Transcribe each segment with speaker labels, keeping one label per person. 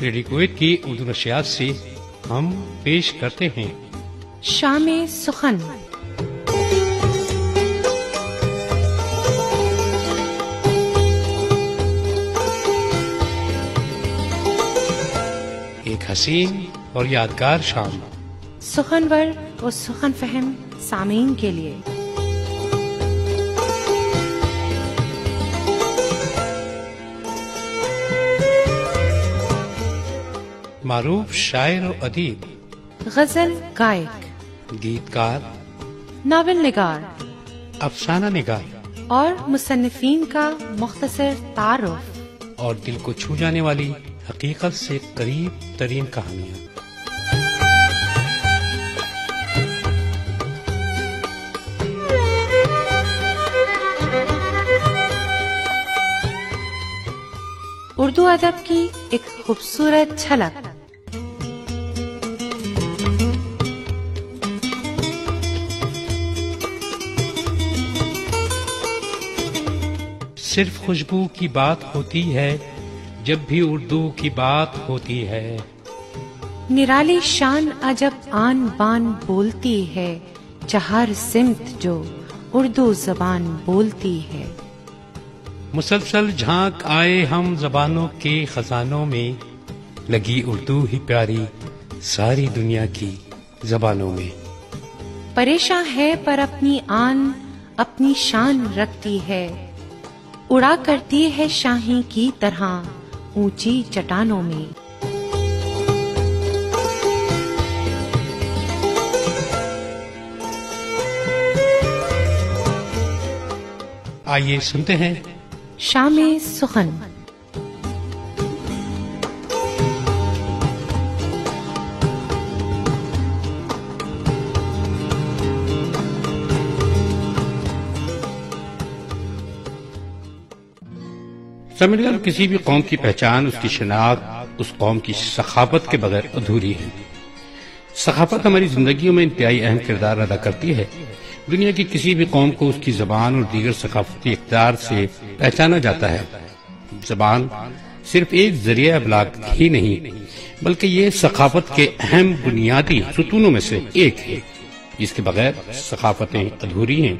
Speaker 1: Radio Kuwait کی اردو نشریات سے ہم پیش کرتے ہیں
Speaker 2: شام سخن۔
Speaker 1: ایک حسین اور یادگار شام،
Speaker 2: سخنور و سخن فہم سامعین کے لیے۔
Speaker 1: معروف شاعر و ادیب،
Speaker 2: غزل گائک،
Speaker 1: گیتکار،
Speaker 2: ناول نگار
Speaker 1: افسانہ نگار
Speaker 2: اور مصنفین کا مختصر تعارف،
Speaker 1: اور دل کو چھو جانے والی حقیقت سے قریب ترین کہانیاں۔
Speaker 2: اردو ادب کی ایک خوبصورت جھلک۔
Speaker 1: صرف خوشبو کی بات ہوتی ہے جب بھی اردو کی بات ہوتی ہے،
Speaker 2: نرالی شان عجب آن بان بولتی ہے، چہار سمت جو اردو زبان بولتی ہے۔
Speaker 1: مسلسل جھانک آئے ہم زبانوں کے خزانوں میں، لگی اردو ہی پیاری ساری دنیا کی زبانوں میں۔
Speaker 2: پریشاں ہے پر اپنی آن اپنی شان رکھتی ہے، اڑا کرتی ہے شاہی کی طرح اونچی چٹانوں میں۔
Speaker 1: آئیے سنتے ہیں
Speaker 2: شام سخن۔
Speaker 1: سمجھ کسی بھی قوم کی پہچان، اس کی شناخت اس قوم کی ثقافت کے بغیر ادھوری ہے۔ ثقافت ہماری زندگیوں میں انتہائی اہم کردار ادا کرتی ہے۔ دنیا کی کسی بھی قوم کو اس کی زبان اور دیگر ثقافتی اقدار سے پہچانا جاتا ہے۔ زبان صرف ایک ذریعہ ابلاغ ہی نہیں بلکہ یہ ثقافت کے اہم بنیادی ستونوں میں سے ایک ہے، جس کے بغیر ثقافتیں ادھوری ہیں۔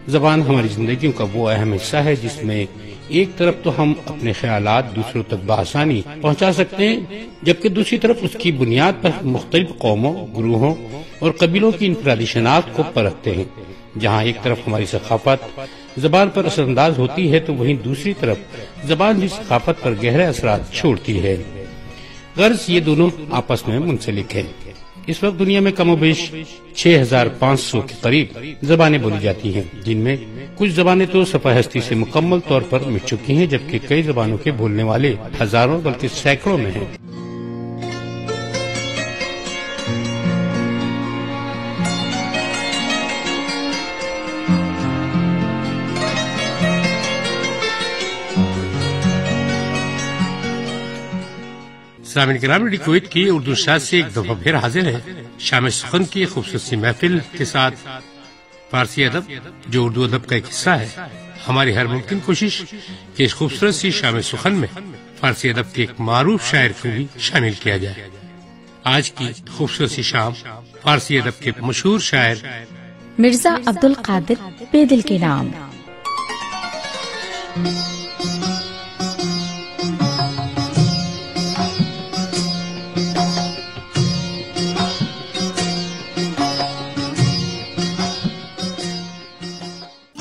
Speaker 1: زبان ہماری زندگیوں کا وہ اہم حصہ ہے جس میں ایک طرف تو ہم اپنے خیالات دوسروں تک بآسانی پہنچا سکتے ہیں، جبکہ دوسری طرف اس کی بنیاد پر مختلف قوموں، گروہوں اور قبیلوں کی انفرادی شناخت کو پرکھتے ہیں۔ جہاں ایک طرف ہماری ثقافت زبان پر اثر انداز ہوتی ہے تو وہیں دوسری طرف زبان بھی ثقافت پر گہرے اثرات چھوڑتی ہے۔ غرض یہ دونوں آپس میں منسلک ہیں۔ اس وقت دنیا میں کم و بیش 6500 کے قریب زبانیں بولی جاتی ہیں، جن میں کچھ زبانیں تو صفحہ ہستی سے مکمل طور پر مٹ چکی ہیں، جبکہ کئی زبانوں کے بولنے والے ہزاروں بلکہ سینکڑوں میں ہیں۔ سامعین کرام، ریڈیو کویت کی اردو نشریات سے ایک دفعہ پھر حاضر ہے شام سخن کی خوبصورت سی محفل کے ساتھ۔ فارسی ادب جو اردو ادب کا ایک حصہ ہے، ہماری ہر ممکن کوشش کہ اس خوبصورت سی شام سخن میں فارسی ادب کے ایک معروف شاعر کو بھی شامل کیا جائے۔ آج کی خوبصورت سی شام فارسی ادب کے مشہور شاعر
Speaker 3: مرزا عبدالقادر بیدل کے نام۔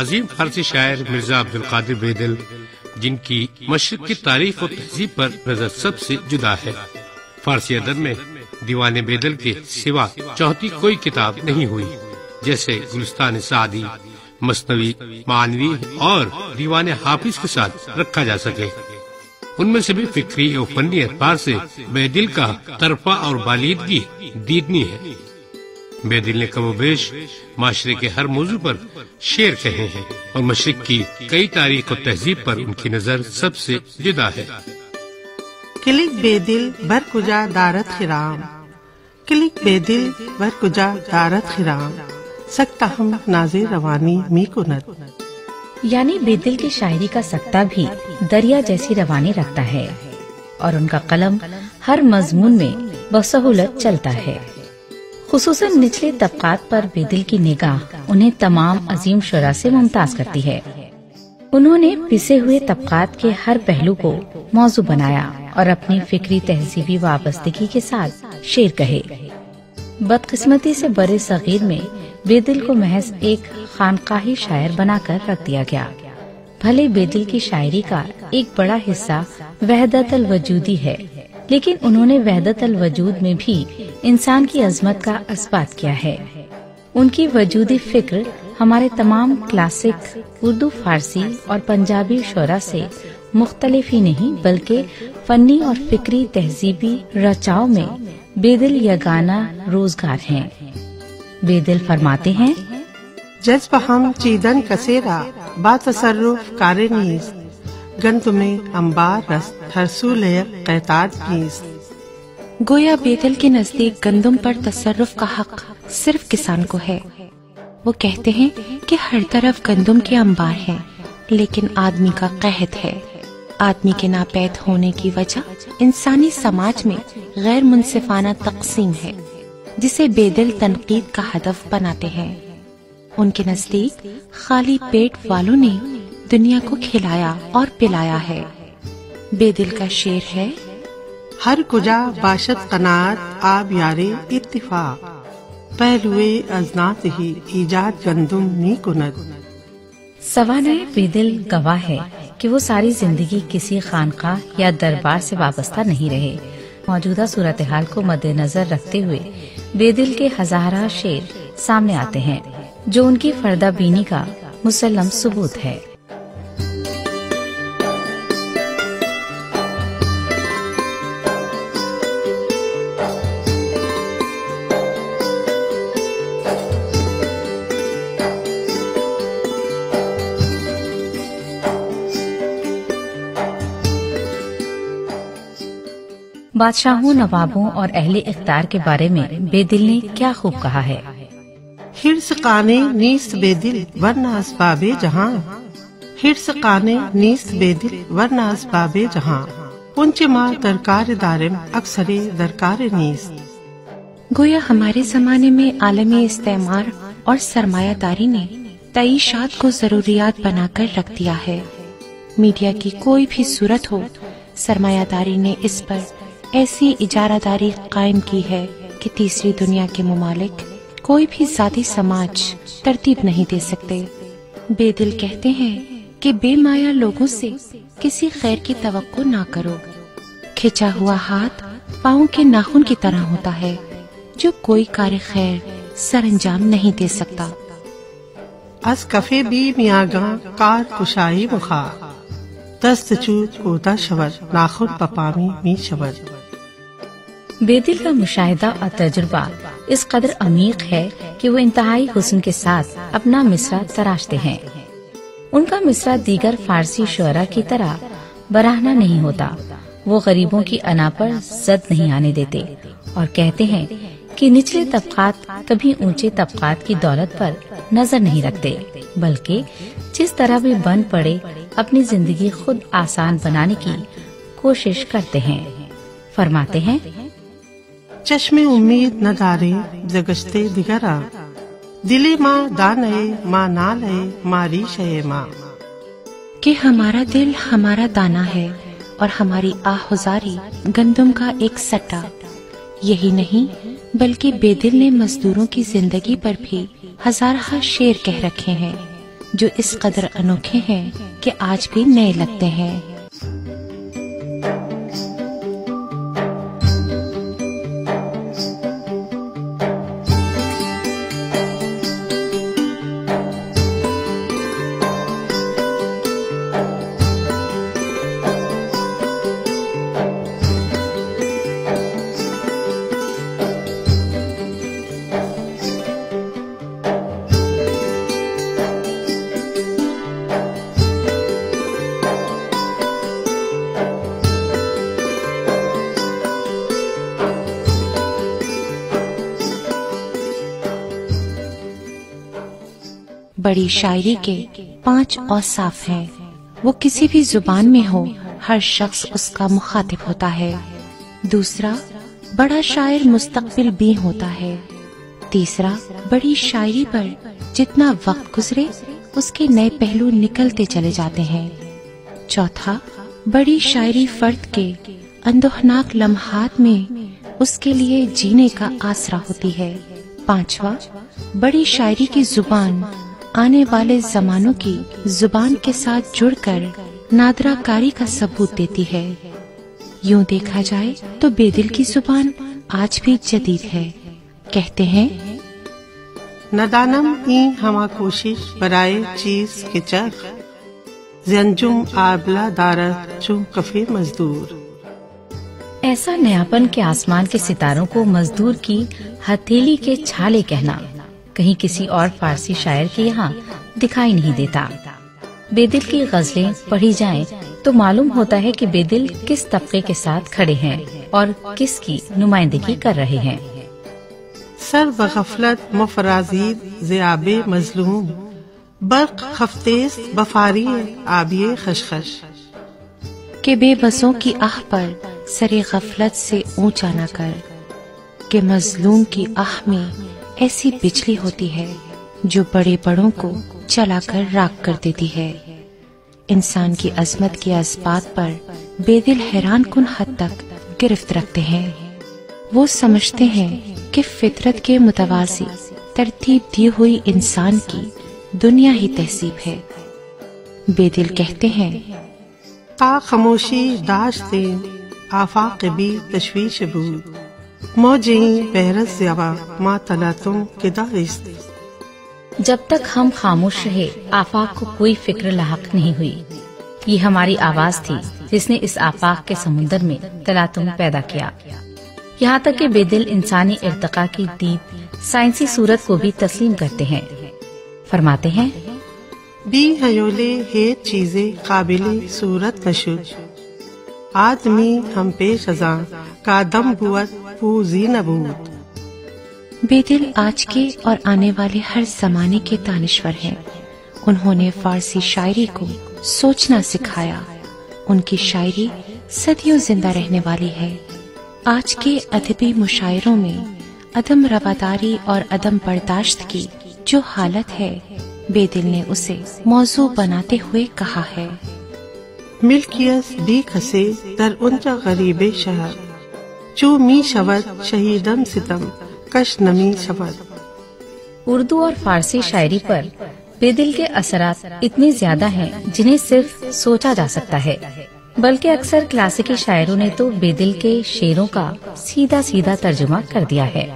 Speaker 1: عظیم فارسی شاعر مرزا عبدالقادر بیدل، جن کی مشرق کی تاریخ و تہذیب پر نظر سب سے جدا ہے۔ فارسی ادب میں دیوان بیدل کے سوا چوتھی کوئی کتاب نہیں ہوئی، جیسے گلستان سعدی، مثنوی، معنوی اور دیوان حافظ کے ساتھ رکھا جا سکے۔ ان میں سے بھی فکری اور فنی اعتبار سے بیدل کا طرفہ اور بالیدگی دیدنی ہے۔ بیدل نے کم و بیش معاشرے کے ہر موضوع پر شعر کہے ہیں، اور مشرق کی کئی تاریخ و تہذیب پر ان کی نظر سب سے جدا ہے۔
Speaker 4: کلک بیدل بر کجا دارت خرام، کلک بیدل بر کجا دارت خرام، سکتا ہم ناز روانی می کند۔
Speaker 3: یعنی بیدل کی شاعری کا سکتا بھی دریا جیسی روانی رکھتا ہے۔ اور ان کا قلم ہر مضمون میں بسہولت چلتا ہے۔ خصوصاً نچلے طبقات پر بیدل کی نگاہ انہیں تمام عظیم شعراء سے ممتاز کرتی ہے۔ انہوں نے پسے ہوئے طبقات کے ہر پہلو کو موضوع بنایا اور اپنی فکری تہذیبی وابستگی کے ساتھ شعر کہے۔ بدقسمتی سے برے صغیر میں بیدل کو محض ایک خانقاہی شاعر بنا کر رکھ دیا گیا۔ بھلے بیدل کی شاعری کا ایک بڑا حصہ وحدت الوجودی ہے، لیکن انہوں نے وحدت الوجود میں بھی انسان کی عظمت کا اثبات کیا ہے۔ ان کی وجودی فکر ہمارے تمام کلاسک اردو، فارسی اور پنجابی شعراء سے مختلف ہی نہیں بلکہ فنی اور فکری تہذیبی رچاؤ میں بیدل یگانہ روزگار ہیں۔ بیدل فرماتے ہیں،
Speaker 4: جذب ہم چیدن کسیرا با تصرف کار نیست، گندمے انبار رست ہر سو لیق قیتاد نیست۔
Speaker 2: گویا بیدل کے نزدیک گندم پر تصرف کا حق صرف کسان کو ہے۔ وہ کہتے ہیں کہ ہر طرف گندم کے انبار ہیں، لیکن آدمی کا قحط ہے۔ آدمی کے ناپید ہونے کی وجہ انسانی سماج میں غیر منصفانہ تقسیم ہے، جسے بیدل تنقید کا ہدف بناتے ہیں۔ ان کے نزدیک خالی پیٹ والوں نے دنیا کو کھلایا اور پلایا ہے۔ بیدل کا شعر ہے،
Speaker 4: ہر کجا باشد قناعت آب یارے اتفاق، پہلوے ازنات ہی ایجاد گندم می کند۔
Speaker 3: سوانح بیدل گواہ ہے کہ وہ ساری زندگی کسی خانقاہ یا دربار سے وابستہ نہیں رہے۔ موجودہ صورتحال کو مد نظر رکھتے ہوئے بیدل کے ہزارہ شعر سامنے آتے ہیں جو ان کی فردہ بینی کا مسلم ثبوت ہے۔ بادشاہوں، نوابوں اور اہل اقتدار کے بارے میں بیدل نے کیا خوب کہا ہے۔
Speaker 4: حرص قانے نیست بیدل ورنہ اسباب جہاں، حرص قانے نیست بیدل ورنہ اسباب جہاں، پنچ ماں درکار دارم اکثر درکار نیست۔
Speaker 2: گویا ہمارے زمانے میں عالمی استعمار اور سرمایہ داری نے تعیشات کو ضروریات بنا کر رکھ دیا ہے۔ میڈیا کی کوئی بھی صورت ہو، سرمایہ داری نے اس پر ایسی اجارہ داری قائم کی ہے کہ تیسری دنیا کے ممالک کوئی بھی ذاتی سماج ترتیب نہیں دے سکتے۔ بیدل کہتے ہیں کہ بے مایا لوگوں سے کسی خیر کی توقع نہ کرو۔ کھچا ہوا ہاتھ پاؤں کے ناخن کی طرح ہوتا ہے جو کوئی کار خیر سر انجام نہیں دے سکتا۔
Speaker 4: از کفے بھی میاگاں کار کشائی مخا، دست چوت کوتا شور ناخن پپامی می شور۔
Speaker 3: بیدل کا مشاہدہ اور تجربہ اس قدر عمیق ہے کہ وہ انتہائی حسن کے ساتھ اپنا مصرع تراشتے ہیں۔ ان کا مصرع دیگر فارسی شعراء کی طرح براہنہ نہیں ہوتا۔ وہ غریبوں کی انا پر زد نہیں آنے دیتے اور کہتے ہیں کہ نچلے طبقات کبھی اونچے طبقات کی دولت پر نظر نہیں رکھتے، بلکہ جس طرح بھی بن پڑے اپنی زندگی خود آسان بنانے کی کوشش کرتے ہیں۔ فرماتے ہیں،
Speaker 4: چشم امید نہ دارے زگشتے دیگرا، دلی ماں دانے ماں نالے ماری شے ماں۔
Speaker 2: کہ ہمارا دل ہمارا دانہ ہے اور ہماری آہوزاری گندم کا ایک سٹا۔ یہی نہیں بلکہ بیدل نے مزدوروں کی زندگی پر بھی ہزارہ شعر کہہ رکھے ہیں جو اس قدر انوکھے ہیں کہ آج بھی نئے لگتے ہیں۔ بڑی شاعری کے 5 اوصاف ہیں۔ وہ کسی بھی زبان میں ہو ہر شخص اس کا مخاطب ہوتا ہے۔ دوسرا، بڑا شاعر مستقبل بھی ہوتا ہے۔ تیسرا، بڑی شاعری پر جتنا وقت گزرے اس کے نئے پہلو نکلتے چلے جاتے ہیں۔ چوتھا، بڑی شاعری فرد کے اندوہناک لمحات میں اس کے لیے جینے کا آسرا ہوتی ہے۔ پانچواں، بڑی شاعری کی زبان آنے والے زمانوں کی زبان کے ساتھ جڑ کر نادرہ کاری کا ثبوت دیتی ہے۔ یوں دیکھا جائے تو بے دل کی زبان آج بھی جدید ہے۔ کہتے ہیں
Speaker 4: ندانم این ہما کوشش برائے چیز کے چرخ، زنجم آبلا دارت چون کفے مزدور۔
Speaker 3: ایسا نیاپن کے آسمان کے ستاروں کو مزدور کی ہتھیلی کے چھالے کہنا کہیں کسی اور فارسی شاعر کے یہاں دکھائی نہیں دیتا۔ بے دل کی غزلیں پڑھی جائیں تو معلوم ہوتا ہے کہ بے دل کس طبقے کے ساتھ کھڑے ہیں اور کس کی نمائندگی کر رہے ہیں۔
Speaker 4: سر بغفلت مفرازید ذیاب مظلوم، برق خفتیز بفاری آبی خشخش۔
Speaker 2: کہ بے بسوں کی آہ پر سر غفلت سے اونچا نہ کر، کہ مظلوم کی آہ میں ایسی بجلی ہوتی ہے جو بڑے بڑوں کو چلا کر راکھ کر دیتی ہے۔ انسان کی عظمت کے اسبات پر بے دل حیران کن حد تک گرفت رکھتے ہیں۔ وہ سمجھتے ہیں کہ فطرت کے متوازی ترتیب دی ہوئی انسان کی دنیا ہی تہذیب ہے۔ بے دل کہتے ہیں
Speaker 4: تا خاموشی داشتیں آفاق بھی تشویش بود، موجیں بحرت زیبا ما طلعتم کے دارست۔
Speaker 3: جب تک ہم خاموش رہے آفاق کو کوئی فکر لاحق نہیں ہوئی۔ یہ ہماری آواز تھی جس نے اس آفاق کے سمندر میں تلاطم پیدا کیا۔ یہاں تک کہ بے دل انسانی ارتقاء کی دید سائنسی صورت کو بھی تسلیم کرتے ہیں۔ فرماتے ہیں
Speaker 4: بی حیولے ہیت چیزیں قابل صورت نشد، آدمی ہم پیش ازاں کا دم بوت پوزی نبود۔
Speaker 2: بے دل آج کے اور آنے والے ہر زمانے کے دانشور ہیں۔ انہوں نے فارسی شاعری کو سوچنا سکھایا۔ ان کی شاعری صدیوں زندہ رہنے والی ہے۔ آج کے ادبی مشاعروں میں عدم رواداری اور عدم برداشت کی جو حالت ہے، بے دل نے اسے موضوع بناتے ہوئے کہا ہے
Speaker 4: ملکیت بی کسے در انجا غریب شہر، چو می شود شہیدم ستم کش نمی شود۔
Speaker 3: اردو اور فارسی شاعری پر بے دل کے اثرات اتنے زیادہ ہیں جنہیں صرف سوچا جا سکتا ہے، بلکہ اکثر کلاسیکی شاعروں نے تو بے دل کے شعروں کا سیدھا سیدھا ترجمہ کر دیا ہے۔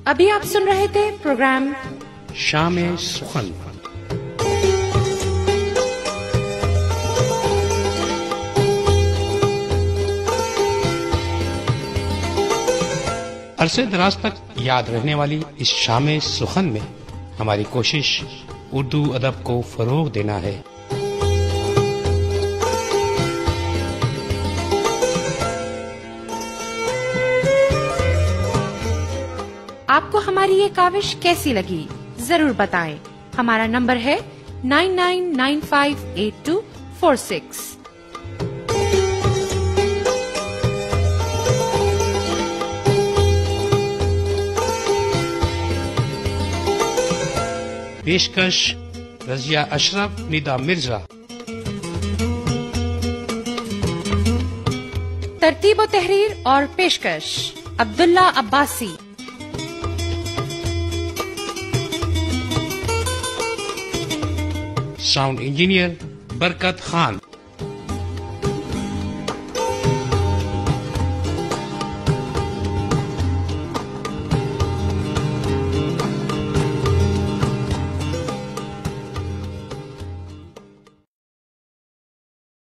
Speaker 2: ابھی آپ سن رہے تھے پروگرام
Speaker 1: شام سخن۔ عرصے دراز تک یاد رہنے والی اس شام سخن میں ہماری کوشش اردو ادب کو فروغ دینا ہے۔
Speaker 2: آپ کو ہماری یہ کاوش کیسی لگی ضرور بتائیں۔ ہمارا نمبر ہے 99958246۔
Speaker 1: پیشکش رضیہ اشرف، ندا مرزا۔
Speaker 2: ترتیب و تحریر اور پیشکش عبداللہ عباسی۔
Speaker 1: ساؤنڈ انجینئر برکت خان۔